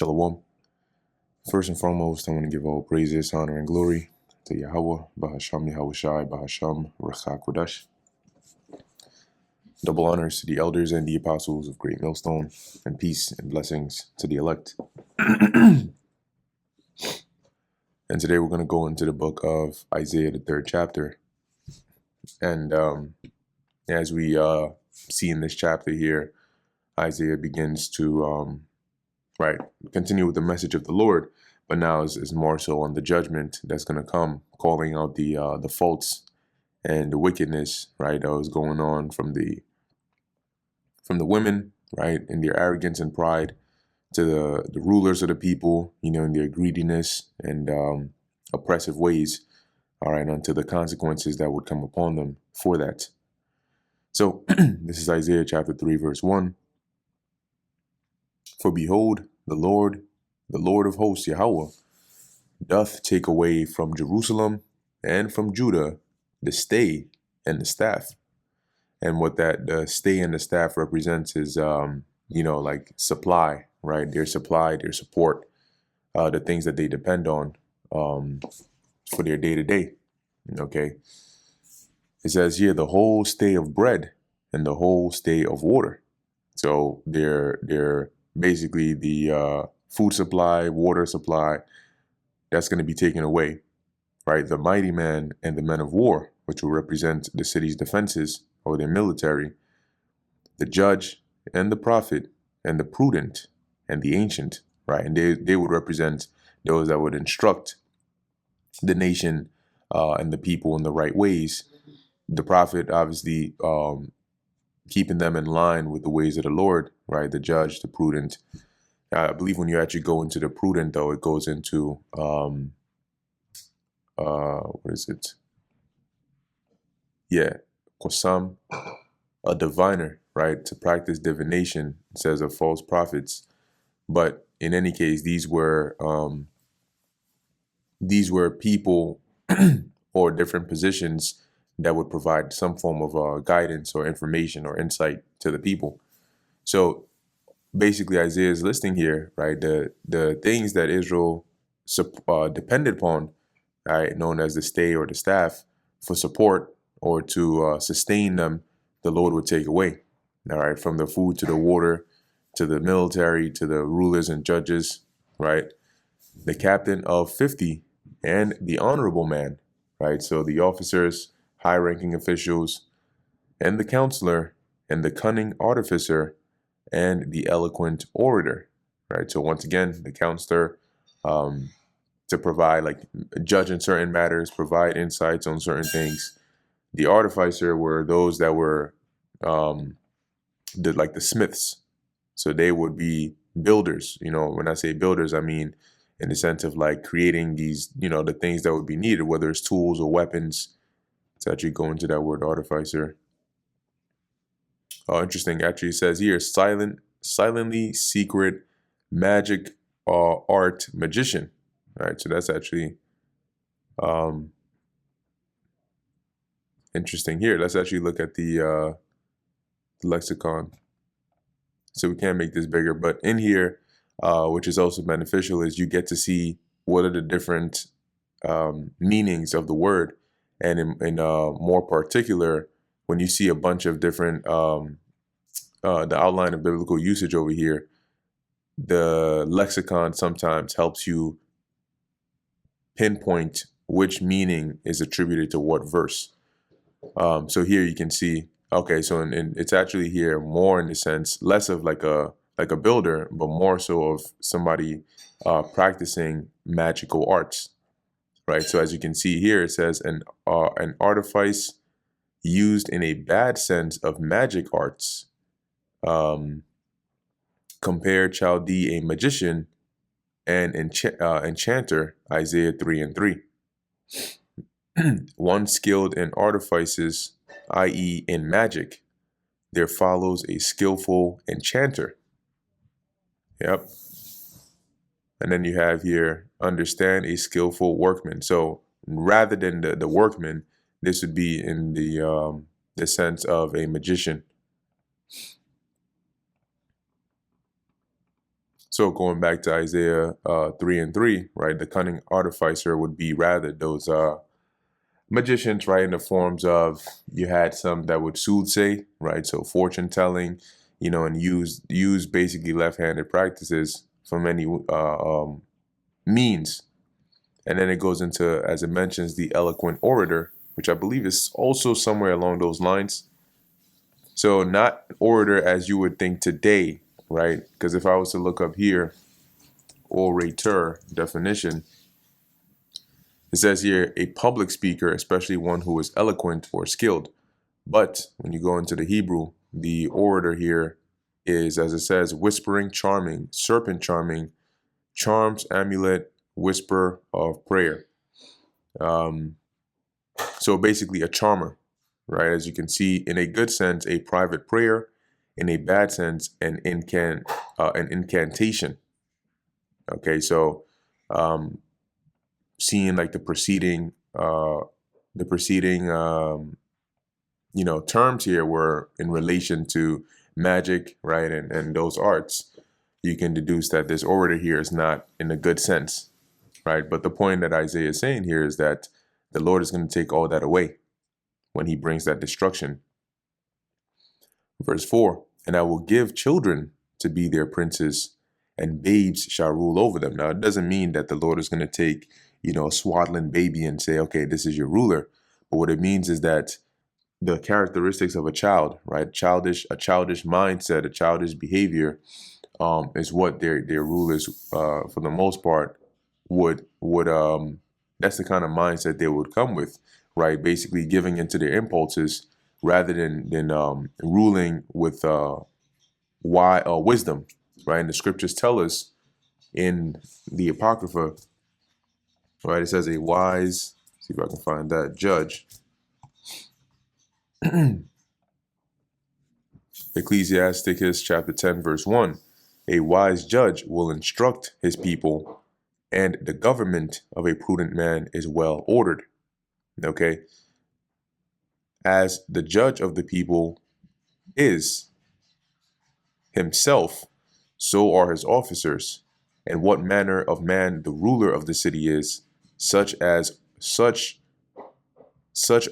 Shalom. First and foremost, I want to give all praises, honor, and glory to Yahweh, Bahasham Yahushai, Bahasham Recha Kodash. Double honors to the elders and the apostles of Great Millstone, and peace and blessings to the elect. And today we're going to go into the book of Isaiah, the 3rd chapter. And as we see in this chapter here, Isaiah begins to continue with the message of the Lord, but now is more so on the judgment that's going to come, calling out the faults and the wickedness, right, that was going on from the women, right, in their arrogance and pride, to the rulers of the people, in their greediness and oppressive ways, all right, unto the consequences that would come upon them for that. So this is Isaiah chapter 3, verse 1. For behold, the Lord of hosts, Yahweh, doth take away from Jerusalem and from Judah the stay and the staff. And what the stay and the staff represents is, like supply, right? Their supply, their support, the things that they depend on for their day-to-day, okay? It says here, the whole stay of bread and the whole stay of water. So they're basically the food supply, water supply, that's going to be taken away, right? The mighty man and the men of war, which will represent the city's defenses or their military, the judge and the prophet and the prudent and the ancient, right? And they would represent those that would instruct the nation and the people in the right ways. The prophet, obviously, keeping them in line with the ways of the Lord, right? The judge, the prudent. I believe when you actually go into the prudent, though, it goes into, what is it? Yeah, Kosam, a diviner, right? To practice divination, it says, of false prophets. But in any case, these were people or different positions that would provide some form of guidance or information or insight to the people. So basically, Isaiah is listing here, right, the things that Israel depended upon, right, known as the stay or the staff, for support or to sustain them, the Lord would take away, all right, from the food to the water to the military to the rulers and judges, right, the captain of 50 and the honorable man, right, so the officers, high-ranking officials, and the counselor and the cunning artificer and the eloquent orator, right? So once again, the counselor to provide, like, judge in certain matters, provide insights on certain things. The artificer were those that were the smiths. So they would be builders. When I say builders, I mean in the sense of like creating these, the things that would be needed, whether it's tools or weapons. To actually go into that word artificer. Oh, interesting. Actually, it says here, silently secret magic art magician. All right, so that's actually interesting here. Let's actually look at the lexicon. So we can't make this bigger, but in here, which is also beneficial, is you get to see what are the different meanings of the word. And in more particular, when you see a bunch of different, the outline of biblical usage over here, the lexicon sometimes helps you pinpoint which meaning is attributed to what verse. So here you can see, okay, so it's actually here more in the sense, less of like a builder, but more so of somebody practicing magical arts. Right, so as you can see here, it says an artifice used in a bad sense of magic arts. Compare Chaldee, a magician, and enchanter, Isaiah 3:3. One skilled in artifices, i.e. in magic, there follows a skillful enchanter. Yep. And then you have here, understand a skillful workman. So rather than the workman, this would be in the sense of a magician. So going back to Isaiah 3:3, right? The cunning artificer would be rather those magicians, right? In the forms of, you had some that would soothsay, right? So fortune telling, and use basically left-handed practices from any means. And then it goes into, as it mentions, the eloquent orator, which I believe is also somewhere along those lines. So not orator as you would think today, right? Because if I was to look up here, orator definition, it says here a public speaker, especially one who is eloquent or skilled. But when you go into the Hebrew, the orator here is, as it says, whispering, charming, serpent charming, charms, amulet, whisper of prayer. So basically a charmer, right? As you can see, in a good sense, a private prayer; in a bad sense, an incantation. Okay, so seeing like the preceding terms here were in relation to magic, right? And those arts, you can deduce that this orator here is not in a good sense, right? But the point that Isaiah is saying here is that the Lord is going to take all that away when he brings that destruction. Verse 4, and I will give children to be their princes, and babes shall rule over them. Now, it doesn't mean that the Lord is going to take, a swaddling baby and say, okay, this is your ruler. But what it means is that the characteristics of a child, right? A childish mindset, a childish behavior, is what their rulers, for the most part, would that's the kind of mindset they would come with, right? Basically giving into their impulses rather than ruling with wisdom, right? And the scriptures tell us in the Apocrypha, right? It says a wise, see if I can find that, judge. Ecclesiasticus chapter 10, verse 1. A wise judge will instruct his people, and the government of a prudent man is well ordered. Okay? As the judge of the people is himself, so are his officers. And what manner of man the ruler of the city is, such are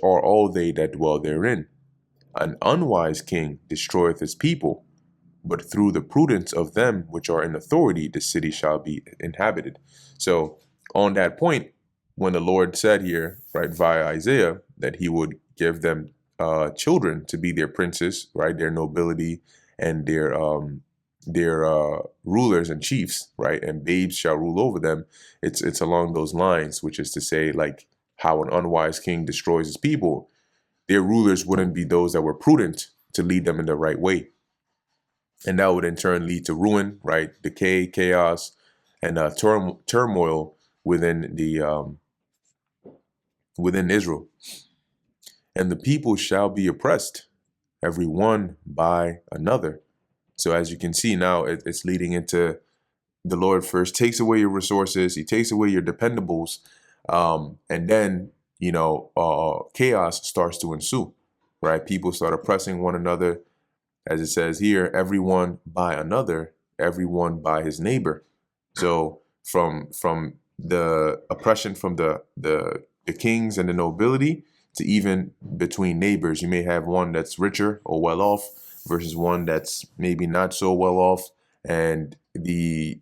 all they that dwell therein. An unwise king destroyeth his people, but through the prudence of them which are in authority, the city shall be inhabited. So on that point, when the Lord said here, right, via Isaiah, that he would give them children to be their princes, right, their nobility and their rulers and chiefs, right, and babes shall rule over them. It's along those lines, which is to say, like how an unwise king destroys his people, their rulers wouldn't be those that were prudent to lead them in the right way. And that would in turn lead to ruin, right? Decay, chaos, and turmoil within within Israel. And the people shall be oppressed, every one by another. So as you can see now, it's leading into the Lord first takes away your resources, he takes away your dependables, and then chaos starts to ensue, right? People start oppressing one another. As it says here, everyone by another, everyone by his neighbor. So from the oppression from the kings and the nobility to even between neighbors, you may have one that's richer or well off versus one that's maybe not so well off, and the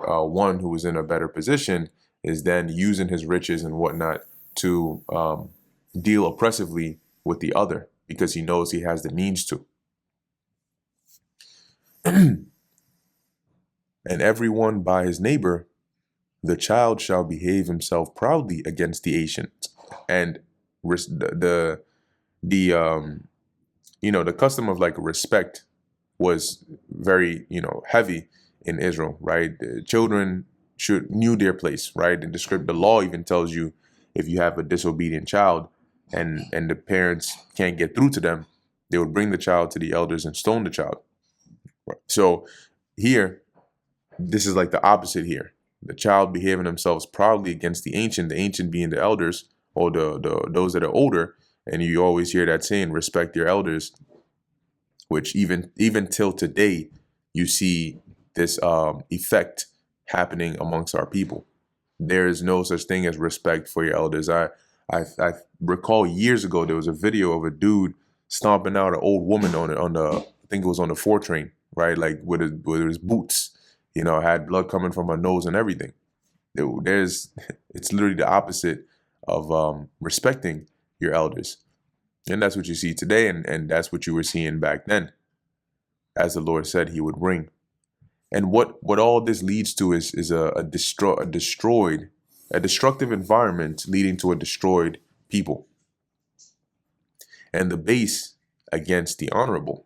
one who is in a better position is then using his riches and whatnot to deal oppressively with the other because he knows he has the means to. And everyone by his neighbor, the child shall behave himself proudly against the ancient. And the custom of like respect was very heavy in Israel, right? The children knew their place, right? And the law even tells you if you have a disobedient child and the parents can't get through to them, they would bring the child to the elders and stone the child. So here, this is like the opposite here. The child behaving themselves proudly against the ancient being the elders or those that are older. And you always hear that saying, respect your elders, which even till today, you see effect happening amongst our people. There is no such thing as respect for your elders. I recall years ago there was a video of a dude stomping out an old woman on the I think it was on the 4 train, right? Like with his boots, had blood coming from her nose and everything. It's literally the opposite of respecting your elders, and that's what you see today, and that's what you were seeing back then, as the Lord said He would bring. And what all this leads to is a destructive environment leading to a destroyed people, and the base against the honorable.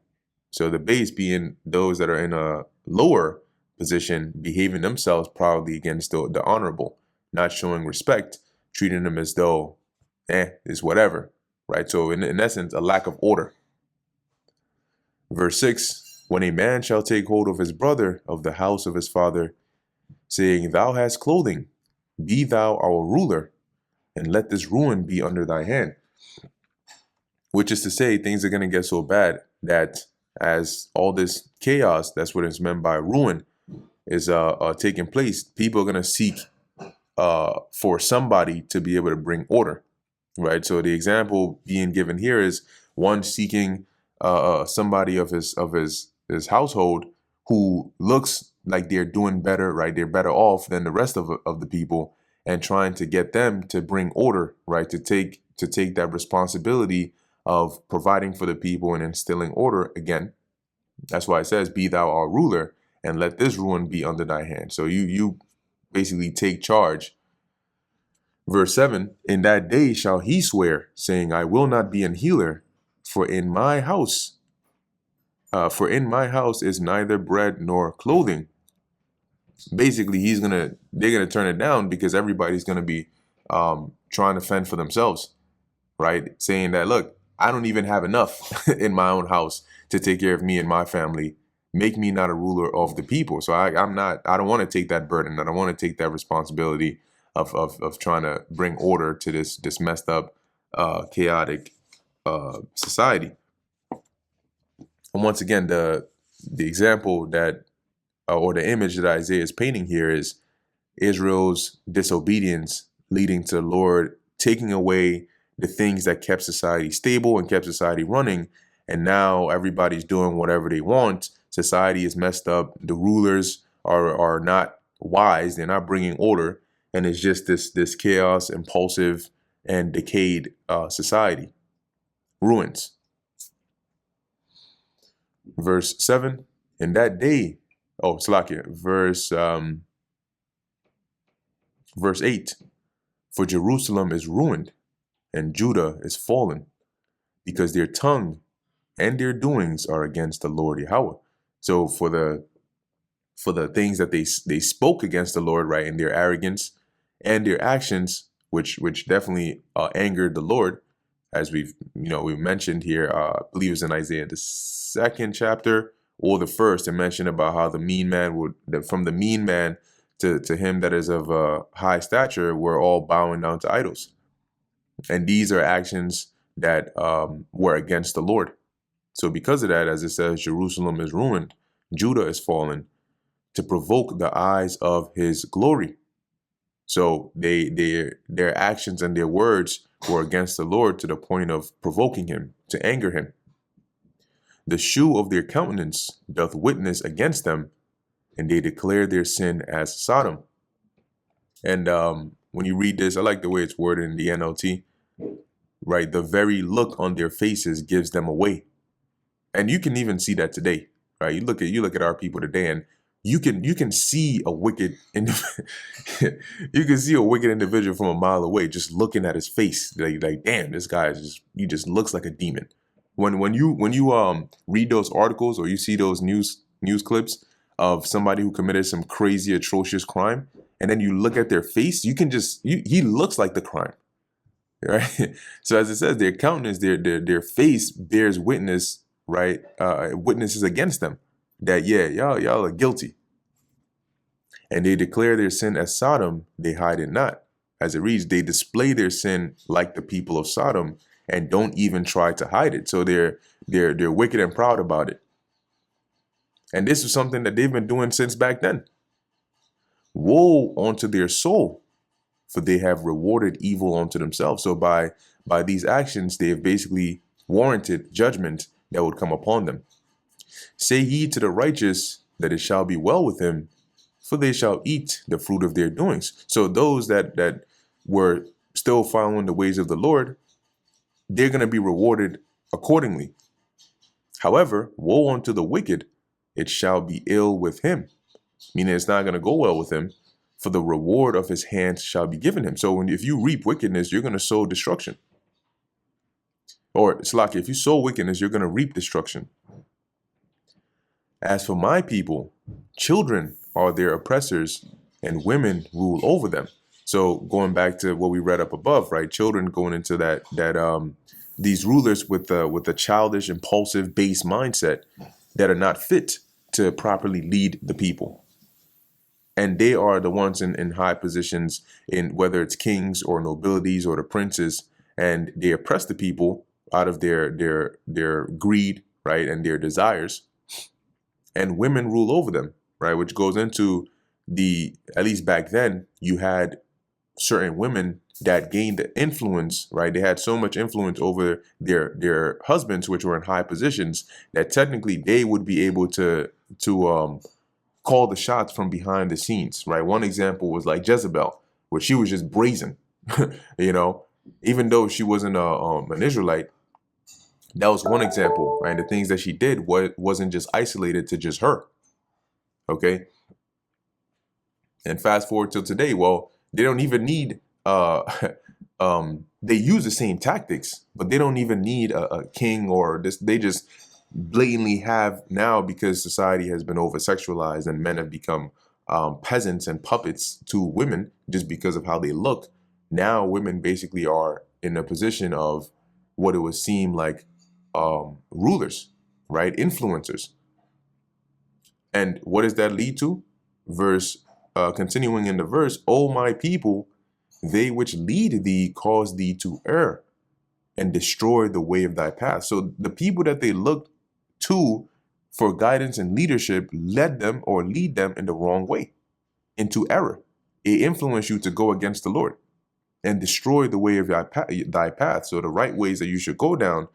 So the base being those that are in a lower position, behaving themselves proudly against the honorable, not showing respect, treating them as though, it's whatever, right? So in essence, a lack of order. Verse 6, when a man shall take hold of his brother of the house of his father, saying, Thou hast clothing, be thou our ruler, and let this ruin be under thy hand. Which is to say, things are going to get so bad that as all this chaos, that's what is meant by ruin, is taking place, people are going to seek for somebody to be able to bring order, right? So the example being given here is one seeking somebody of his household who looks like they're doing better, right? They're better off than the rest of the people, and trying to get them to bring order, right? To take that responsibility of providing for the people and instilling order again. That's why it says, Be thou our ruler, and let this ruin be under thy hand. So you basically take charge. Verse 7, in that day shall he swear, saying, I will not be an healer, for in my house is neither bread nor clothing. Basically, they're gonna turn it down because everybody's gonna be trying to fend for themselves, right? Saying that, look, I don't even have enough in my own house to take care of me and my family. Make me not a ruler of the people. So I don't want to take that burden. I don't want to take that responsibility of trying to bring order to this messed up, chaotic society. And once again, the example that or the image that Isaiah is painting here is Israel's disobedience leading to the Lord taking away the things that kept society stable and kept society running. And now everybody's doing whatever they want. Society is messed up. The rulers are not wise. They're not bringing order. And it's just this chaos, impulsive, and decayed society. Ruins. Verse 7, in that day, verse 8, for Jerusalem is ruined, and Judah is fallen, because their tongue and their doings are against the Lord Yahweh. So for the things that they spoke against the Lord, right, in their arrogance and their actions, which definitely angered the Lord, as we've mentioned here, I believe it's in Isaiah the 2nd chapter or the 1st, it mentioned about how the mean man from the mean man to him that is of high stature, we're all bowing down to idols. And these are actions that were against the Lord. So because of that, as it says, Jerusalem is ruined, Judah is fallen, to provoke the eyes of his glory. So their actions and their words were against the Lord to the point of provoking him, to anger him. The shew of their countenance doth witness against them, and they declare their sin as Sodom. And when you read this, I like the way it's worded in the NLT, right? The very look on their faces gives them away. And you can even see that today, right? You look at our people today, and you can see a wicked individual from a mile away, just looking at his face, like damn, this guy he just looks like a demon. When you read those articles or you see those news clips of somebody who committed some crazy, atrocious crime, and then you look at their face, he looks like the crime, right? So as it says, their countenance, their face bears witness, right? Witnesses against them that y'all are guilty. And they declare their sin as Sodom, they hide it not. As it reads, they display their sin like the people of Sodom and don't even try to hide it. So they're wicked and proud about it. And this is something that they've been doing since back then. Woe unto their soul, for they have rewarded evil unto themselves. So by these actions, they have basically warranted judgment that would come upon them. Say ye to the righteous that it shall be well with him, for they shall eat the fruit of their doings. So those that were still following the ways of the Lord, they're going to be rewarded accordingly. However, woe unto the wicked, it shall be ill with him. Meaning it's not going to go well with him, for the reward of his hands shall be given him. So if you reap wickedness, you're going to sow destruction. Or Slaki, if you sow wickedness, you're going to reap destruction. As for my people, children are their oppressors, and women rule over them. So going back to what we read up above, right? Children going into that these rulers with a childish, impulsive, base mindset that are not fit to properly lead the people. And they are the ones in high positions, in whether it's kings or nobilities or the princes, and they oppress the people out of their greed, right, and their desires. And women rule over them, right, which goes into at least back then, you had certain women that gained the influence, right? They had so much influence over their husbands, which were in high positions, that technically they would be able to call the shots from behind the scenes, right? One example was like Jezebel, where she was just brazen, even though she wasn't an Israelite. That was one example, right? The things that she did wasn't just isolated to just her, okay? And fast forward till today, well, they don't even need, they use the same tactics, but they don't even need a king or this. They just blatantly have now, because society has been over-sexualized and men have become peasants and puppets to women just because of how they look. Now women basically are in a position of what it would seem like rulers, right? Influencers. And what does that lead to? Continuing in the verse, O my people, they which lead thee cause thee to err and destroy the way of thy path. So the people that they looked to for guidance and leadership lead them in the wrong way, into error. It influenced you to go against the Lord and destroy the way of thy path. So the right ways that you should go down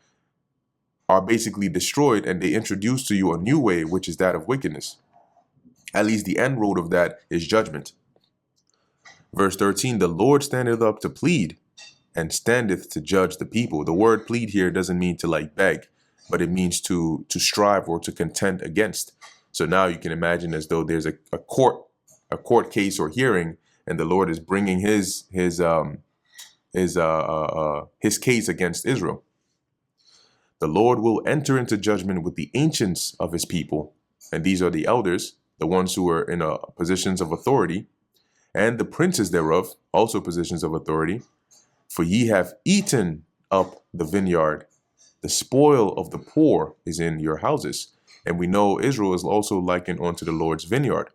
are basically destroyed, and they introduce to you a new way, which is that of wickedness. At least the end road of that is judgment. Verse 13, the Lord standeth up to plead and standeth to judge the people. The word plead here doesn't mean to like beg, but it means to strive or to contend against. So now you can imagine as though there's a court case or hearing, and the Lord is bringing his case against Israel. The Lord will enter into judgment with the ancients of his people, and these are the elders, the ones who are in positions of authority, and the princes thereof, also positions of authority. For ye have eaten up the vineyard, the spoil of the poor is in your houses. And we know Israel is also likened unto the Lord's vineyard.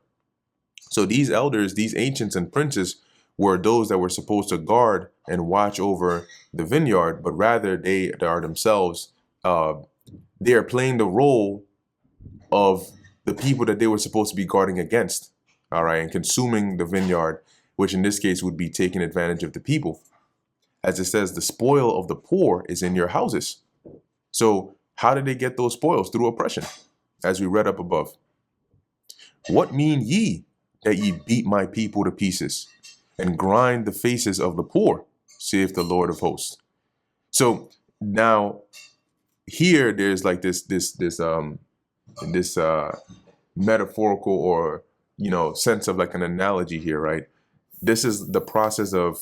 So these elders, these ancients and princes, were those that were supposed to guard and watch over the vineyard, but rather they are themselves, they are playing the role of the people that they were supposed to be guarding against, all right, and consuming the vineyard, which in this case would be taking advantage of the people. As it says, the spoil of the poor is in your houses. So how did they get those spoils? Through oppression, as we read up above. What mean ye that ye beat my people to pieces and grind the faces of the poor, saith the Lord of hosts? So now here there's like this metaphorical or sense of like an analogy here, right? This is the process of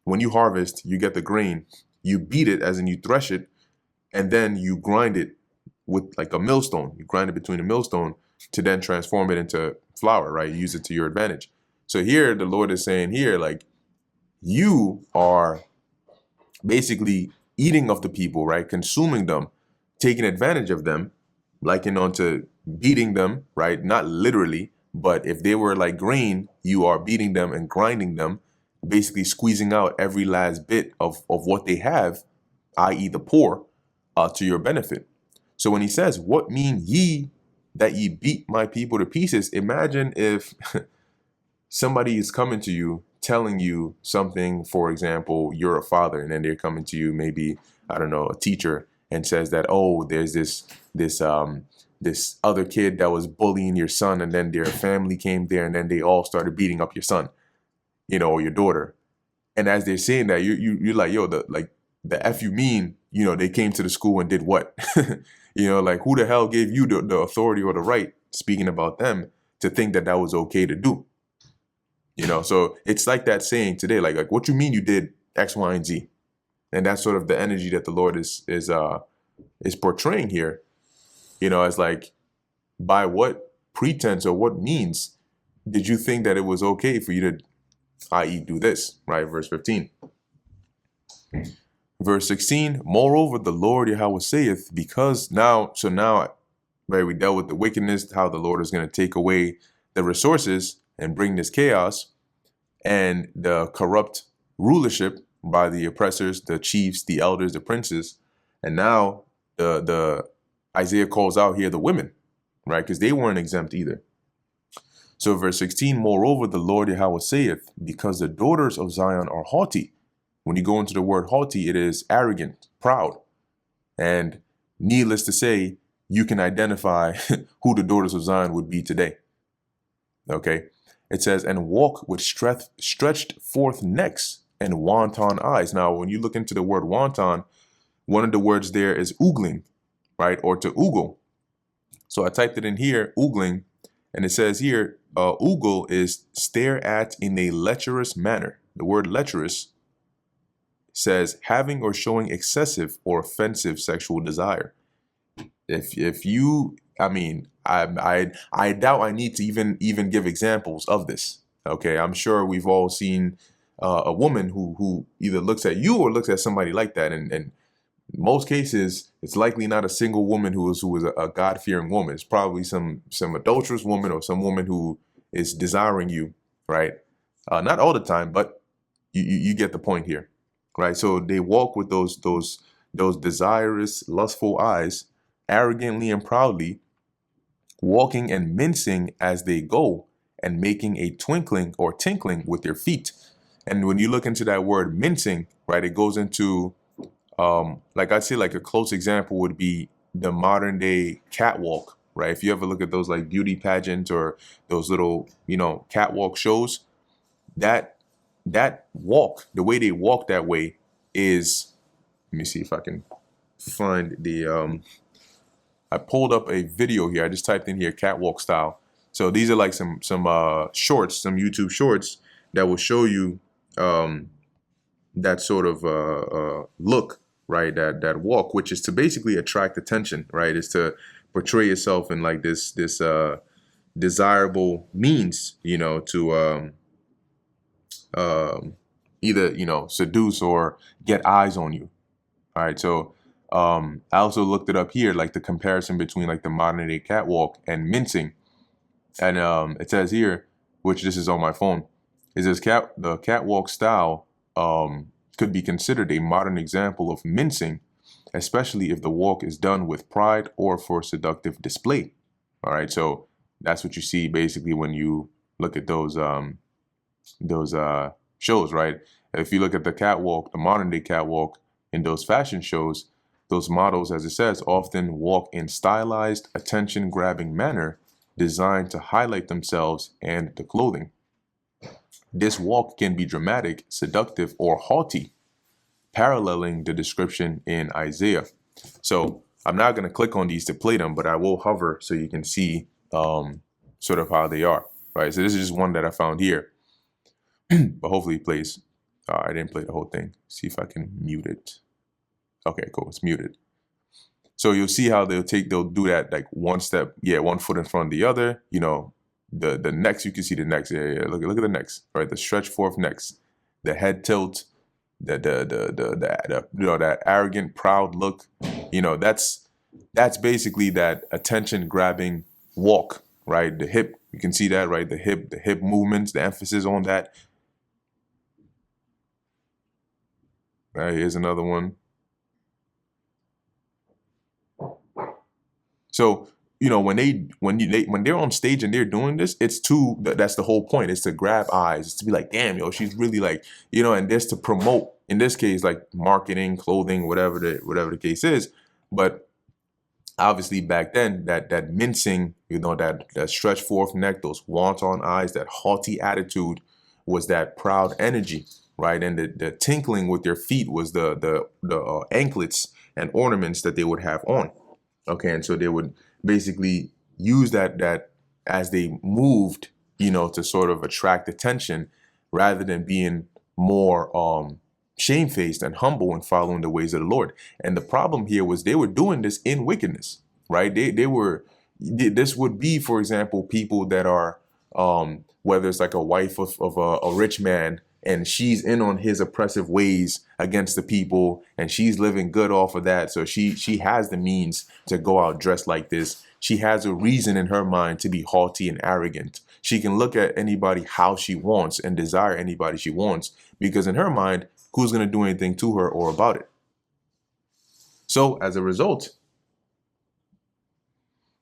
when you harvest, you get the grain, you beat it, as in you thresh it, and then you grind it with like a millstone. You grind it between a millstone to then transform it into flour, right? You use it to your advantage. So here the Lord is saying here, like, you are basically eating of the people, right? Consuming them, taking advantage of them, likened onto beating them, right? Not literally, but if they were like grain, you are beating them and grinding them, basically squeezing out every last bit of what they have, i.e. the poor, to your benefit. So when he says, what mean ye that ye beat my people to pieces. Imagine if somebody is coming to you telling you something. For example, you're a father, and then they're coming to you, maybe, I don't know, a teacher, and says that, oh, there's this other kid that was bullying your son, and then their family came there, and then they all started beating up your son, or your daughter. And as they're saying that, you're like, yo, the F you mean, they came to the school and did what? Like, who the hell gave you the authority or the right, speaking about them, to think that that was okay to do? So it's like that saying today, like what you mean you did X, Y, and Z? And that's sort of the energy that the Lord is portraying here. As like, by what pretense or what means did you think that it was okay for you to, i.e., do this, right? Verse 15. Verse 16, moreover, the Lord Yahweh saith, because now, right, we dealt with the wickedness, how the Lord is going to take away the resources and bring this chaos and the corrupt rulership by the oppressors, the chiefs, the elders, the princes. And now the Isaiah calls out here the women, right? Because they weren't exempt either. So verse 16, moreover, the Lord Yahweh saith, because the daughters of Zion are haughty. When you go into the word haughty, it is arrogant, proud. And needless to say, you can identify who the daughters of Zion would be today. Okay. It says, and walk with stretched forth necks and wanton eyes. Now, when you look into the word wanton, one of the words there is oogling, right? Or to oogle. So I typed it in here, oogling, and it says here, oogle is stare at in a lecherous manner. The word lecherous says having or showing excessive or offensive sexual desire. If you, I mean, I doubt I need to even give examples of this. Okay, I'm sure we've all seen a woman who either looks at you or looks at somebody like that, and in most cases, it's likely not a single woman who is a God-fearing woman. It's probably some adulterous woman or some woman who is desiring you, right? Not all the time, but you get the point here, right? So they walk with those desirous, lustful eyes, arrogantly and proudly, walking and mincing as they go, and making a twinkling or tinkling with their feet. And when you look into that word mincing, right, it goes into, like I'd say, like a close example would be the modern day catwalk, right? If you ever look at those like beauty pageants or those little, catwalk shows, that walk, the way they walk that way is, let me see if I can find the, I pulled up a video here. I just typed in here catwalk style. So these are like some shorts, some YouTube shorts that will show you that sort of look, right? That walk, which is to basically attract attention, right? Is to portray yourself in like this desirable means, to either seduce or get eyes on you. All right, so I also looked it up here, like the comparison between like the modern day catwalk and mincing, and it says here, which this is on my phone, it says the catwalk style could be considered a modern example of mincing, especially if the walk is done with pride or for seductive display. All right, so that's what you see basically when you look at those shows, right? If you look at the catwalk, the modern day catwalk in those fashion shows, those models, as it says, often walk in stylized, attention-grabbing manner designed to highlight themselves and the clothing. This walk can be dramatic, seductive, or haughty, paralleling the description in Isaiah. So I'm not going to click on these to play them, but I will hover so you can see sort of how they are, right? So this is just one that I found here, but hopefully it plays. I didn't play the whole thing. See if I can mute it. Okay, cool. It's muted. So you'll see how they'll do that like one step, one foot in front of the other. The necks, you can see the necks. Yeah. Look at the necks, right? The stretch forth necks, the head tilt, the that arrogant, proud look. That's basically that attention grabbing walk, right? The hip, you can see that, right? The hip movements, the emphasis on that. Right, here's another one. So when they're on stage and they're doing this, it's that's the whole point. It's to grab eyes. It's to be like, damn, yo, she's really like, and this to promote, in this case, like marketing, clothing, whatever the case is. But obviously back then, that mincing, that stretch forth neck, those wanton eyes, that haughty attitude was that proud energy, right? And the tinkling with their feet was the anklets and ornaments that they would have on. Okay, and so they would basically use that as they moved, to sort of attract attention, rather than being more shamefaced and humble and following the ways of the Lord. And the problem here was they were doing this in wickedness, right? This would be, for example, people that are whether it's like a wife of a rich man, and she's in on his oppressive ways against the people, and she's living good off of that. So she has the means to go out dressed like this. She has a reason in her mind to be haughty and arrogant. She can look at anybody how she wants and desire anybody she wants, because in her mind, who's going to do anything to her or about it? So as a result,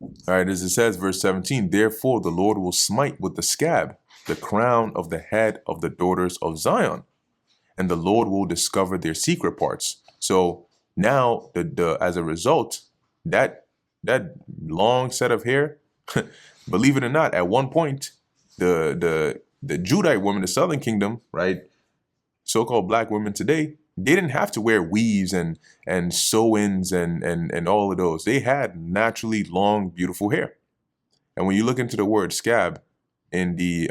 all right, as it says, verse 17, therefore the Lord will smite with the scab the crown of the head of the daughters of Zion, and the Lord will discover their secret parts. So now, the as a result, that long set of hair, believe it or not, at one point, the Judite women, the Southern Kingdom, right, so-called black women today, they didn't have to wear weaves and sew-ins and all of those. They had naturally long, beautiful hair. And when you look into the word scab in the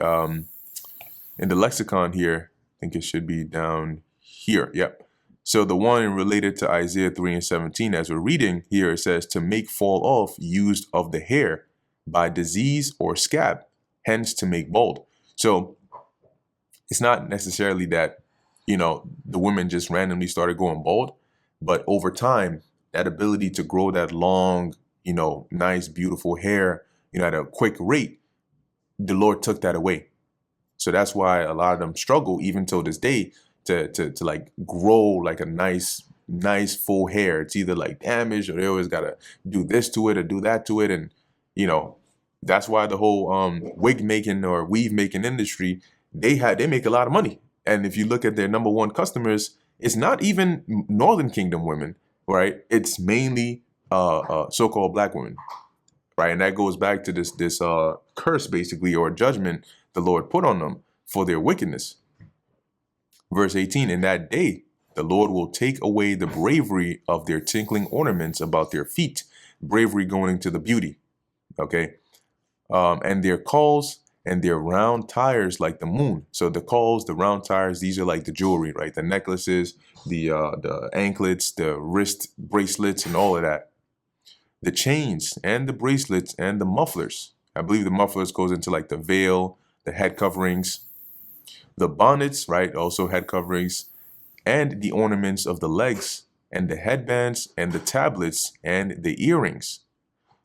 lexicon here, I think it should be down here. Yep. So the one related to Isaiah 3:17, as we're reading here, it says to make fall off used of the hair by disease or scab, hence to make bald. So it's not necessarily that, the women just randomly started going bald, but over time, that ability to grow that long, nice, beautiful hair, at a quick rate, the Lord took that away. So that's why a lot of them struggle even till this day to like grow like a nice full hair. It's either like damaged, or they always gotta do this to it or do that to it. And that's why the whole wig making or weave making industry, they make a lot of money. And if you look at their number one customers, it's not even Northern Kingdom women, right? It's mainly so-called black women, right? And that goes back to this curse, basically, or judgment the Lord put on them for their wickedness. Verse 18, in that day, the Lord will take away the bravery of their tinkling ornaments about their feet, bravery going into the beauty, okay? And their calls and their round tires like the moon. So the calls, the round tires, these are like the jewelry, right? The necklaces, the anklets, the wrist bracelets, and all of that. The chains and the bracelets and the mufflers. I believe the mufflers goes into like the veil, the head coverings, the bonnets, right? Also head coverings, and the ornaments of the legs, and the headbands, and the tablets, and the earrings,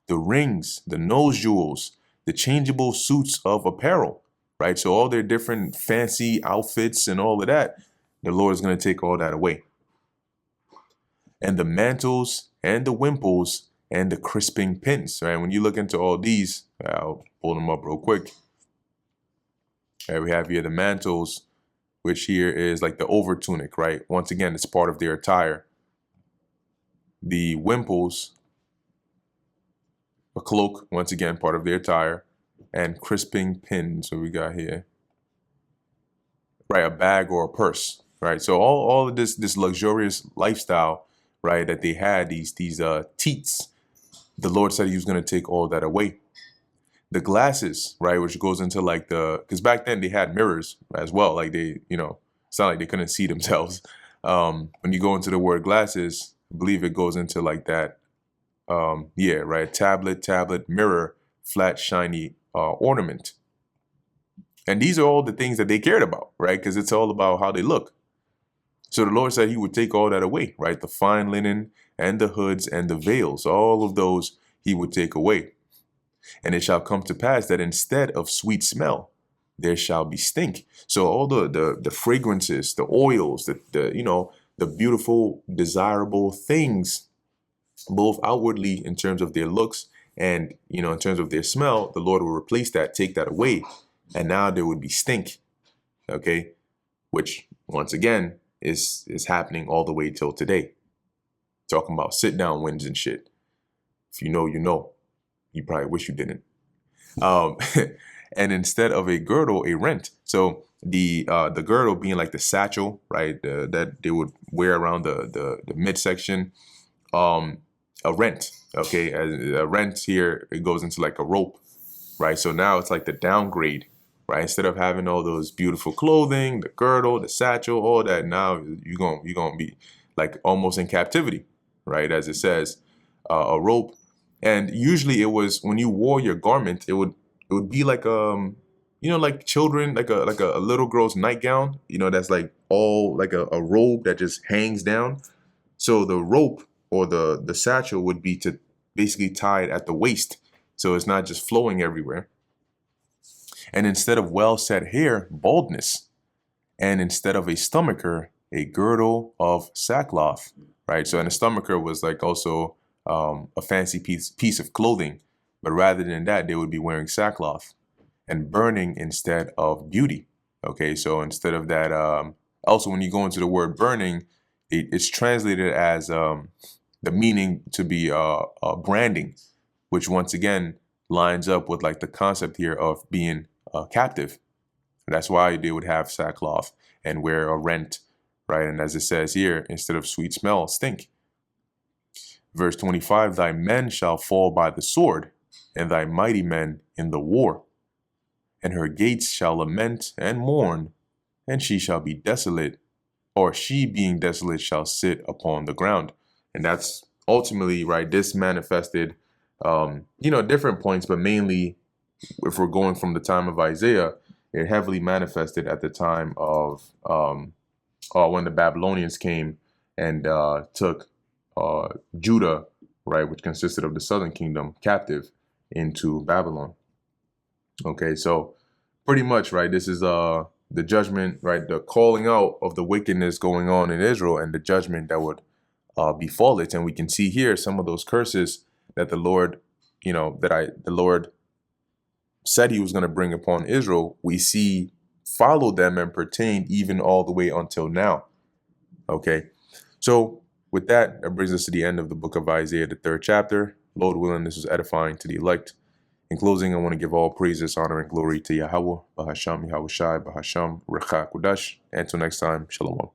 the rings, the nose jewels, the changeable suits of apparel, right? So all their different fancy outfits and all of that, the Lord is going to take all that away. And the mantles and the wimples and the crisping pins, right? When you look into all these, I'll pull them up real quick. Right, we have here the mantles, which here is like the over tunic, right? Once again, it's part of their attire. The wimples, a cloak, once again, part of their attire, and crisping pins. So we got here, right, a bag or a purse, right? So all of this luxurious lifestyle, right, that they had, these teats, the Lord said he was going to take all that away. The glasses, right, which goes into like because back then they had mirrors as well. Like they, it's not like they couldn't see themselves. When you go into the word glasses, I believe it goes into like that. Yeah, right. Tablet, mirror, flat, shiny ornament. And these are all the things that they cared about, right? Because it's all about how they look. So the Lord said he would take all that away, right? The fine linen and the hoods and the veils, all of those he would take away. And it shall come to pass that instead of sweet smell, there shall be stink. So all the fragrances, the oils, the beautiful, desirable things, both outwardly in terms of their looks And, you know, in terms of their smell, the Lord will replace that, take that away. And now there would be stink. Okay. Which once again is happening all the way till today. Talking about sit down winds and shit. If you know, you know. You probably wish you didn't. And instead of a girdle, a rent. So the girdle being like the satchel, right? That they would wear around the midsection. A rent. Okay, a rent here, it goes into like a rope, right? So now it's like the downgrade, right? Instead of having all those beautiful clothing, the girdle, the satchel, all that, now you're gonna be like almost in captivity, right? As it says, a rope. And usually it was when you wore your garment, it would be like you know, like children, like a little girl's nightgown, you know, that's like all like a robe that just hangs down. So the rope or the satchel would be to basically tied at the waist, so it's not just flowing everywhere. And instead of well set hair, baldness. And instead of a stomacher, a girdle of sackcloth, right? So, and a stomacher was like also a fancy piece of clothing, but rather than that, they would be wearing sackcloth. And burning instead of beauty. Okay, so instead of that, also when you go into the word burning, it's translated as the meaning to be branding, which once again lines up with like the concept here of being captive. That's why they would have sackcloth and wear a rent, right? And as it says here, instead of sweet smell, stink. Verse 25, thy men shall fall by the sword, and thy mighty men in the war. And her gates shall lament and mourn, and she shall be desolate, or she being desolate shall sit upon the ground. And that's ultimately, right, this manifested, you know, different points, but mainly if we're going from the time of Isaiah, it heavily manifested at the time of when the Babylonians came and took Judah, right, which consisted of the southern kingdom, captive into Babylon. Okay, so pretty much, right, this is the judgment, right, the calling out of the wickedness going on in Israel and the judgment that would befall it. And we can see here some of those curses that the Lord, you know, the Lord said he was going to bring upon Israel. We see follow them and pertain even all the way until now. Okay, so with that, that brings us to the end of the book of Isaiah, the 3rd chapter. Lord willing, this was edifying to the elect. In closing, I want to give all praises, honor, and glory to Yahweh, Bahasham Yahweh Shai, Bahasham Recha Kudash. Until next time, Shalom.